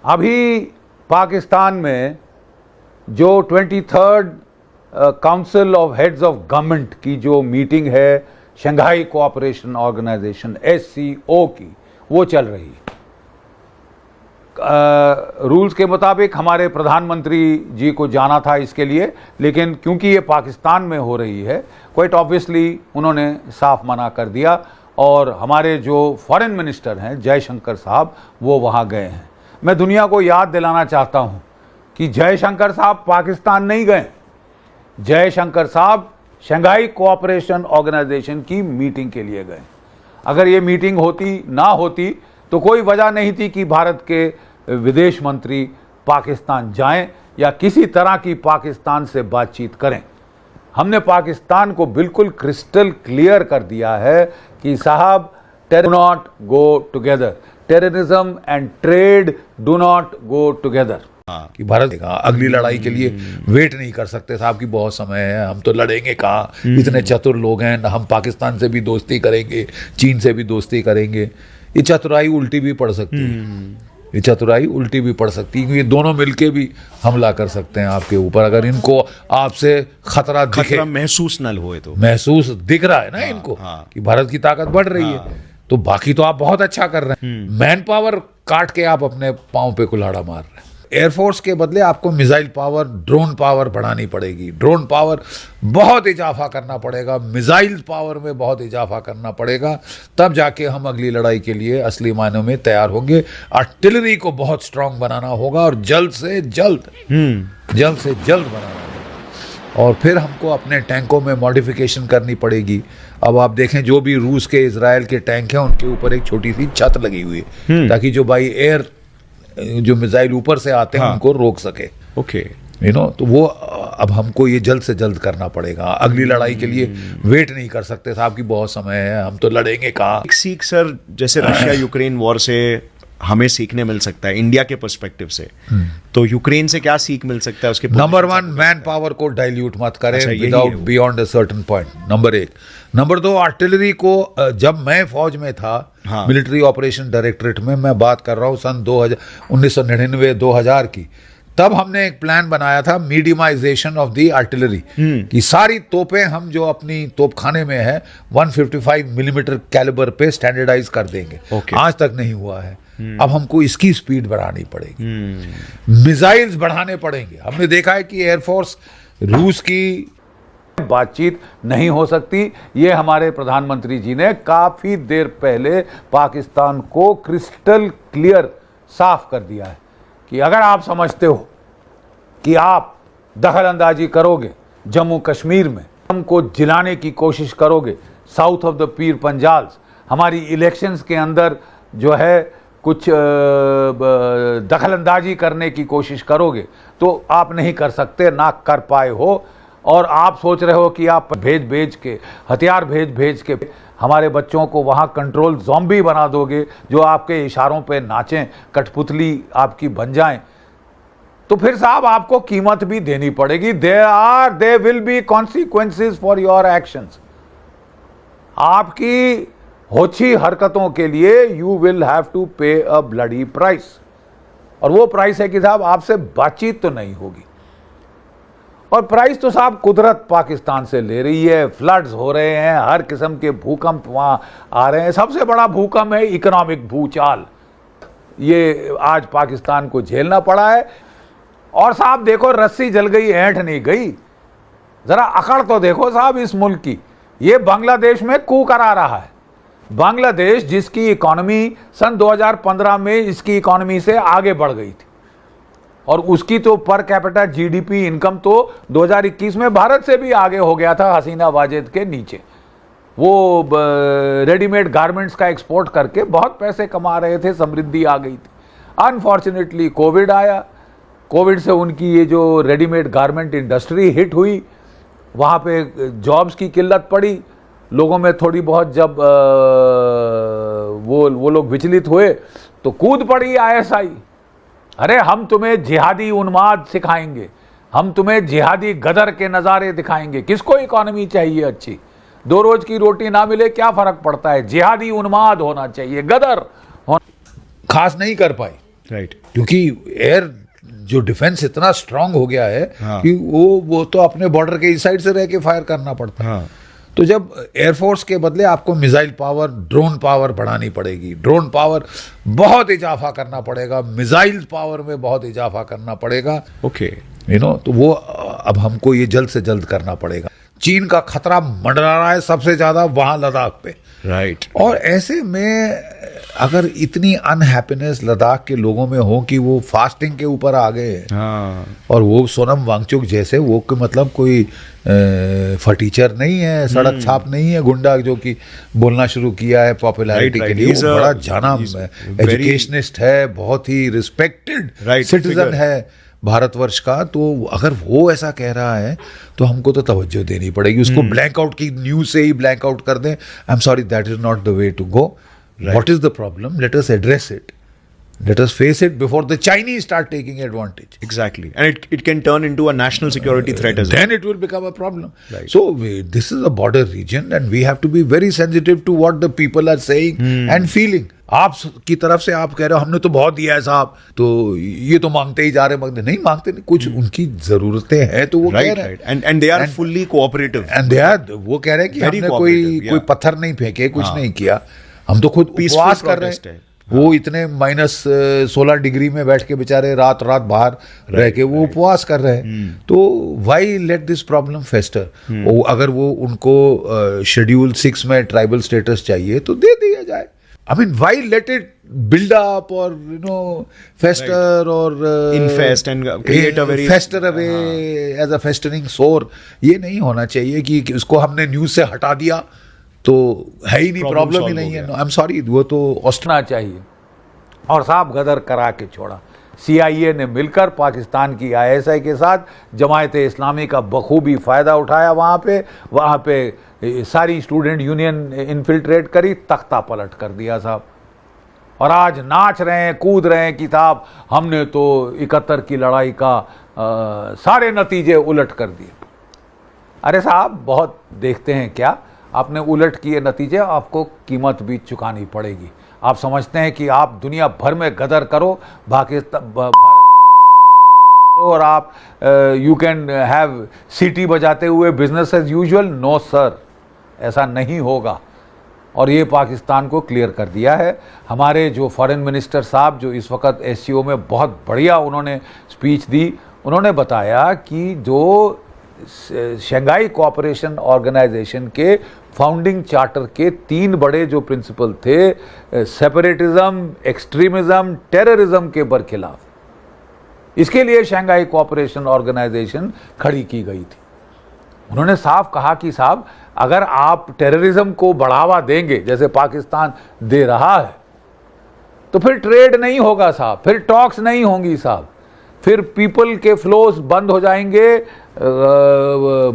अभी पाकिस्तान में जो 23rd council of heads of government की जो मीटिंग है शंघाई कोऑपरेशन ऑर्गेनाइजेशन SCO की, वो चल रही है। रूल्स के मुताबिक हमारे प्रधानमंत्री जी को जाना था इसके लिए, लेकिन क्योंकि ये पाकिस्तान में हो रही है, क्वाइट ऑब्वियसली उन्होंने साफ मना कर दिया और हमारे जो फॉरेन मिनिस्टर हैं जयशंकर साहब, वो वहाँ गए हैं। मैं दुनिया को याद दिलाना चाहता हूँ कि जयशंकर साहब पाकिस्तान नहीं गए। जयशंकर साहब शंघाई कोऑपरेशन ऑर्गेनाइजेशन की मीटिंग के लिए गए। अगर ये मीटिंग होती ना होती तो कोई वजह नहीं थी कि भारत के विदेश मंत्री पाकिस्तान जाएं या किसी तरह की पाकिस्तान से बातचीत करें। हमने पाकिस्तान को बिल्कुल क्रिस्टल क्लियर कर दिया है कि साहब, do not go together, terrorism and trade do not go together. कि भारत अगली लड़ाई के लिए वेट नहीं कर सकते साहब कि बहुत समय है, हम तो लड़ेंगे कहाँ, इतने चतुर लोग हैं, हम पाकिस्तान से भी दोस्ती करेंगे, चीन से भी दोस्ती करेंगे। ये चतुराई उल्टी भी पड़ सकती है, ये चतुराई उल्टी भी पड़ सकती है, क्योंकि दोनों मिलके भी हमला कर सकते हैं आपके ऊपर। अगर इनको आपसे खतरा महसूस न हो, तो महसूस दिख रहा है ना इनको कि भारत की ताकत बढ़ रही है, तो बाकी तो आप बहुत अच्छा कर रहे हैं। मैन पावर काट के आप अपने पांव पे कुल्हाड़ा मार रहे हैं। एयरफोर्स के बदले आपको मिसाइल पावर, ड्रोन पावर बढ़ानी पड़ेगी, ड्रोन पावर बहुत इजाफा करना पड़ेगा, मिसाइल पावर में बहुत इजाफा करना पड़ेगा, तब जाके हम अगली लड़ाई के लिए असली मायनों में तैयार होंगे। आर्टिलरी को बहुत स्ट्रांग बनाना होगा और जल्द से जल्द बनाना होगा। और फिर हमको अपने टैंकों में मॉडिफिकेशन करनी पड़ेगी। अब आप देखें, जो भी रूस के, इजराइल के टैंक हैं, उनके ऊपर एक छोटी सी छत लगी हुई है ताकि जो बाई एयर जो मिसाइल ऊपर से आते हैं उनको रोक सके। ओके, तो वो अब हमको ये जल्द से जल्द करना पड़ेगा। अगली लड़ाई के लिए वेट नहीं कर सकते साहब कि बहुत समय है, हम तो लड़ेंगे कहाँ। एक सीख सर, जैसे रशिया यूक्रेन वॉर से हमें सीखने मिल सकता है इंडिया के पर्सपेक्टिव से, तो यूक्रेन से क्या सीख मिल सकता है उसके? नंबर 1, मैन पावर को डाइल्यूट मत करें without beyond a certain point, number 1। Number 2, artillery को, जब मैं फौज में था, मिलिट्री ऑपरेशन डायरेक्टरेट में, मैं बात कर रहा हूँ सन 1999-2000 की, तब हमने एक प्लान बनाया था मीडियमाइजेशन ऑफ दी आर्टिलरी, कि सारी तोपें हम जो अपनी तोपखाने में है 155 मिलीमीटर कैलिबर पे स्टैंडर्डाइज कर देंगे। आज तक नहीं हुआ है। अब हमको इसकी स्पीड बढ़ानी पड़ेगी, मिसाइल्स बढ़ाने पड़ेंगे। हमने देखा है कि एयरफोर्स रूस की बातचीत नहीं हो सकती। ये हमारे प्रधानमंत्री जी ने काफी देर पहले पाकिस्तान को क्रिस्टल क्लियर साफ कर दिया है कि अगर आप समझते हो कि आप दखल अंदाजी करोगे जम्मू कश्मीर में, हमको जिलाने की कोशिश करोगे साउथ ऑफ द पीर पंजाल्स, हमारी इलेक्शंस के अंदर जो है कुछ दखल अंदाजी करने की कोशिश करोगे, तो आप नहीं कर सकते, ना कर पाए हो। और आप सोच रहे हो कि आप भेज के, हथियार भेज के हमारे बच्चों को वहाँ कंट्रोल ज़ॉम्बी बना दोगे, जो आपके इशारों पे नाचें, कठपुतली आपकी बन जाएं, तो फिर साहब आपको कीमत भी देनी पड़ेगी। They will be consequences for your actions. आपकी होछी हरकतों के लिए यू विल हैव टू पे अ ब्लडी प्राइस। और वो प्राइस है कि साहब आपसे बातचीत तो नहीं होगी। और प्राइस तो साहब कुदरत पाकिस्तान से ले रही है, फ्लड्स हो रहे हैं, हर किस्म के भूकंप वहाँ आ रहे हैं। सबसे बड़ा भूकंप है इकोनॉमिक भूचाल, ये आज पाकिस्तान को झेलना पड़ा है। और साहब देखो, रस्सी जल गई, ऐंठ नहीं गई। जरा अकड़ तो देखो साहब इस मुल्क की। ये बांग्लादेश में कू करा रहा है। बांग्लादेश जिसकी इकोनॉमी सन 2015 में इसकी इकोनॉमी से आगे बढ़ गई थी, और उसकी तो पर कैपिटा GDP इनकम तो 2021 में भारत से भी आगे हो गया था, हसीना वाजेद के नीचे। वो रेडीमेड गारमेंट्स का एक्सपोर्ट करके बहुत पैसे कमा रहे थे, समृद्धि आ गई थी। अनफॉर्चुनेटली कोविड आया, कोविड से उनकी ये जो रेडीमेड गारमेंट इंडस्ट्री हिट हुई, वहाँ पे जॉब्स की किल्लत पड़ी, लोगों में थोड़ी बहुत जब वो लोग विचलित हुए तो कूद पड़ी ISI। अरे हम तुम्हें जिहादी उन्माद सिखाएंगे, हम तुम्हें जिहादी गदर के नज़ारे दिखाएंगे। किसको इकोनॉमी चाहिए अच्छी? 2 रोज की रोटी ना मिले क्या फर्क पड़ता है? जिहादी उन्माद होना चाहिए, गदर होना। खास नहीं कर पाई, राइट। क्योंकि एयर जो डिफेंस इतना स्ट्रांग हो गया है कि वो तो अपने बॉर्डर के इस साइड से रह के फायर करना पड़ता है। तो जब एयरफोर्स के बदले आपको मिसाइल पावर, ड्रोन पावर बढ़ानी पड़ेगी, ड्रोन पावर बहुत इजाफा करना पड़ेगा, मिसाइल पावर में बहुत इजाफा करना पड़ेगा, ओके, तो वो अब हमको ये जल्द से जल्द करना पड़ेगा। चीन का खतरा मंडरा रहा है सबसे ज्यादा वहां लद्दाख पे, राइट। और ऐसे में अगर इतनी अनहैप्पीनेस लद्दाख के लोगों में हो कि वो फास्टिंग के ऊपर आ गए, और वो सोनम वांगचुक जैसे वो मतलब कोई फटीचर नहीं है, सड़क छाप नहीं है, गुंडा जो कि बोलना शुरू किया है पॉपुलैरिटी के लिए, वो बड़ा जाना एजुकेशनिस्ट है, बहुत ही रिस्पेक्टेड सिटीजन है भारतवर्ष का। तो अगर वो ऐसा कह रहा है तो हमको तो तवज्जो देनी पड़ेगी। उसको ब्लैंक आउट की न्यूज से ही ब्लैंक आउट कर दें, I am sorry, that is not the way to go. What is the problem? Let us address it, let us face it before the Chinese start taking advantage. Exactly, and it can turn into a national security threat as well. Then it will become a problem. Right. So this is a border region and we have to be very sensitive to what the people are saying and feeling. आप की तरफ से आप कह रहे हो हमने तो बहुत दिया है साहब, तो ये तो मांगते ही जा रहे, नहीं मांगते, नहीं, कुछ उनकी जरूरतें हैं तो वो कह रहे हैं, and they are fully cooperative, and they are, वो कह रहे हैं कि हमने कोई पत्थर नहीं फेंके, कुछ नहीं किया, हम तो खुद उपवास कर रहे हैं। वो इतने -16 डिग्री में बैठ के बेचारे रात बाहर रह के वो उपवास कर रहे हैं। तो वाई लेट दिस प्रॉब्लम फेस्टर? अगर वो उनको शेड्यूल 6 में ट्राइबल स्टेटस चाहिए तो दे दिया जाए। I mean why let it build up or fester or infest and create a very fester away as a festering sore। ये नहीं होना चाहिए कि उसको हमने न्यूज से हटा दिया तो है ही नहीं, प्रॉब्लम ही नहीं है। आई एम सॉरी, वो तो होना चाहिए। और साहब गदर करा के छोड़ा। CIA ने मिलकर पाकिस्तान की ISI के साथ जमायत इस्लामी का बखूबी फ़ायदा उठाया। वहाँ पे सारी स्टूडेंट यूनियन इन्फिल्ट्रेट करी, तख्ता पलट कर दिया साहब। और आज नाच रहे हैं, कूद रहे हैं कि साहब हमने तो 71 की लड़ाई का सारे नतीजे उलट कर दिए। अरे साहब बहुत देखते हैं क्या, आपने उलट किए नतीजे, आपको कीमत भी चुकानी पड़ेगी। आप समझते हैं कि आप दुनिया भर में गदर करो, भारत और आप यू कैन हैव सीटी बजाते हुए business as usual. No sir, ऐसा नहीं होगा। और ये पाकिस्तान को क्लियर कर दिया है। हमारे जो फॉरेन मिनिस्टर साहब जो इस वक्त SCO में बहुत बढ़िया उन्होंने स्पीच दी, उन्होंने बताया कि जो शंघाई कोऑपरेशन ऑर्गेनाइजेशन के फाउंडिंग चार्टर के 3 बड़े जो प्रिंसिपल थे, सेपरेटिज्म, एक्सट्रीमिज्म, टेररिज्म के बरखिलाफ, इसके लिए शंघाई कोऑपरेशन ऑर्गेनाइजेशन खड़ी की गई थी। उन्होंने साफ कहा कि साहब अगर आप टेररिज्म को बढ़ावा देंगे जैसे पाकिस्तान दे रहा है तो फिर ट्रेड नहीं होगा साहब, फिर टॉक्स नहीं होंगी साहब, फिर पीपल के फ्लोज बंद हो जाएंगे,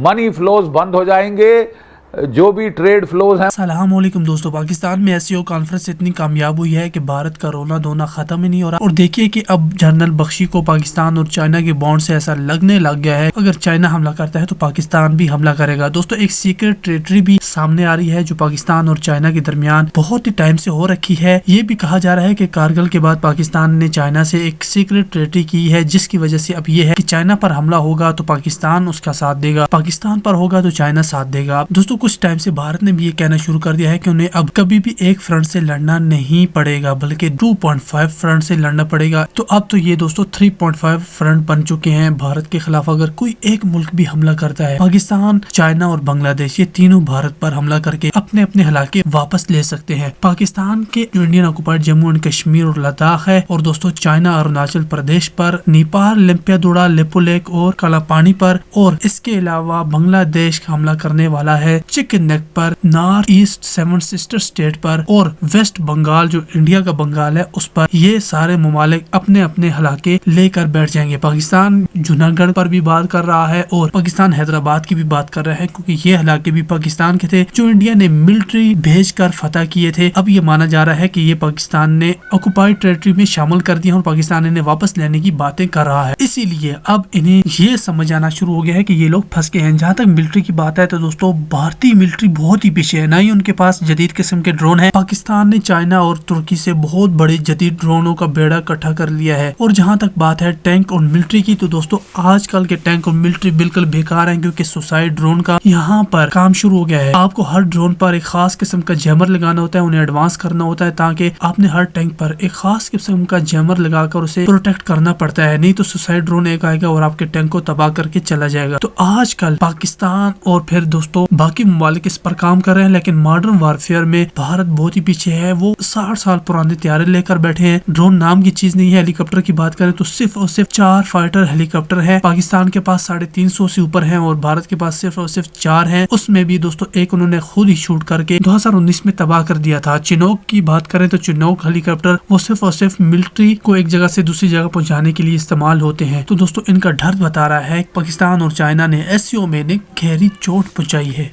मनी फ्लोज बंद हो जाएंगे, जो भी ट्रेड फ्लोज हैं। अस्सलाम वालेकुम दोस्तों, पाकिस्तान में SCO कॉन्फ्रेंस इतनी कामयाब हुई है कि भारत का रोना धोना खत्म ही नहीं हो रहा। और देखिए कि अब जनरल बख्शी को पाकिस्तान और चाइना के बॉन्ड से ऐसा लगने लग गया है, अगर चाइना हमला करता है तो पाकिस्तान भी हमला करेगा। दोस्तों एक सीक्रेट ट्रेटरी भी सामने आ रही है जो पाकिस्तान और चाइना के दरमियान बहुत ही टाइम से हो रखी है। ये भी कहा जा रहा है कि कारगिल के बाद पाकिस्तान ने चाइना से एक सीक्रेट ट्रेटरी की है, जिसकी वजह से अब ये है कि चाइना पर हमला होगा तो पाकिस्तान उसका साथ देगा, पाकिस्तान पर होगा तो चाइना साथ देगा। दोस्तों कुछ टाइम से भारत ने भी ये कहना शुरू कर दिया है कि उन्हें अब कभी भी एक फ्रंट से लड़ना नहीं पड़ेगा, बल्कि 2.5 फ्रंट से लड़ना पड़ेगा। तो अब तो ये दोस्तों 3.5 फ्रंट बन चुके हैं भारत के खिलाफ। अगर कोई एक मुल्क भी हमला करता है, पाकिस्तान, चाइना और बांग्लादेश, ये तीनों भारत पर हमला करके अपने अपने इलाके वापस ले सकते हैं। पाकिस्तान के जो Indian occupied Jammu and Kashmir और लद्दाख है, और दोस्तों चाइना अरुणाचल प्रदेश पर, नेपाल, लिम्पियादोड़ा, लेपोलेक और कालापानी पर, और इसके अलावा बांग्लादेश हमला करने वाला है चिकन नेक पर, नॉर्थ ईस्ट 7 सिस्टर स्टेट पर, और वेस्ट बंगाल जो इंडिया का बंगाल है उस पर। ये सारे ममालिक अपने अपने इलाके लेकर बैठ जाएंगे। पाकिस्तान जूनागढ़ पर भी बात कर रहा है और पाकिस्तान हैदराबाद की भी बात कर रहा है, क्योंकि ये इलाके भी पाकिस्तान के थे जो इंडिया ने मिलिट्री भेजकर फतह किए थे। अब ये माना जा रहा है कि ये पाकिस्तान ने ऑक्युपाइड टेरिटरी में शामिल कर दिया और पाकिस्तान इन्हें वापस लेने की बातें कर रहा है। इसीलिए अब इन्हें ये समझ आना शुरू हो गया है कि ये लोग फंस गए हैं। जहाँ तक मिलिट्री की बात है तो दोस्तों भारतीय भारतीय मिलिट्री बहुत ही पीछे है, ना ही उनके पास जदीद किस्म के ड्रोन है। पाकिस्तान ने चाइना और तुर्की से बहुत बड़े जदीद ड्रोनों का बेड़ा इकट्ठा कर लिया है। और जहां तक बात है टैंक और मिलिट्री की, तो दोस्तों आजकल के टैंक और मिलिट्री बिल्कुल बेकार हैं, क्योंकि सुसाइड ड्रोन का यहाँ पर काम शुरू हो गया है। आपको हर ड्रोन पर एक खास किस्म का जैमर लगाना होता है, उन्हें एडवांस करना होता है, ताकि आपने हर टैंक पर एक खास किस्म का जैमर लगाकर उसे प्रोटेक्ट करना पड़ता है, नहीं तो सुसाइड ड्रोन एक आएगा और आपके टैंक को तबाह करके चला जाएगा। तो आजकल पाकिस्तान और फिर दोस्तों बाकी ममालिक इस पर काम कर रहे हैं, लेकिन मॉडर्न वारफेयर में भारत बहुत ही पीछे है। वो 60 साल पुराने तैयारे लेकर बैठे हैं। ड्रोन नाम की चीज नहीं है। हेलीकॉप्टर की बात करें तो सिर्फ और सिर्फ 4 फाइटर हेलीकॉप्टर है। पाकिस्तान के पास 350 से ऊपर है और भारत के पास सिर्फ और सिर्फ 4 है। उसमें भी दोस्तों एक उन्होंने खुद ही शूट करके 2019 में तबाह कर दिया था। चिनोक की बात करें तो चिनोक हेलीकॉप्टर वो सिर्फ और सिर्फ मिलिट्री को एक जगह से दूसरी जगह पहुंचाने के लिए इस्तेमाल होते हैं। तो दोस्तों इनका डर बता रहा है पाकिस्तान और चाइना ने एससीओ में गहरी चोट पहुंचाई है।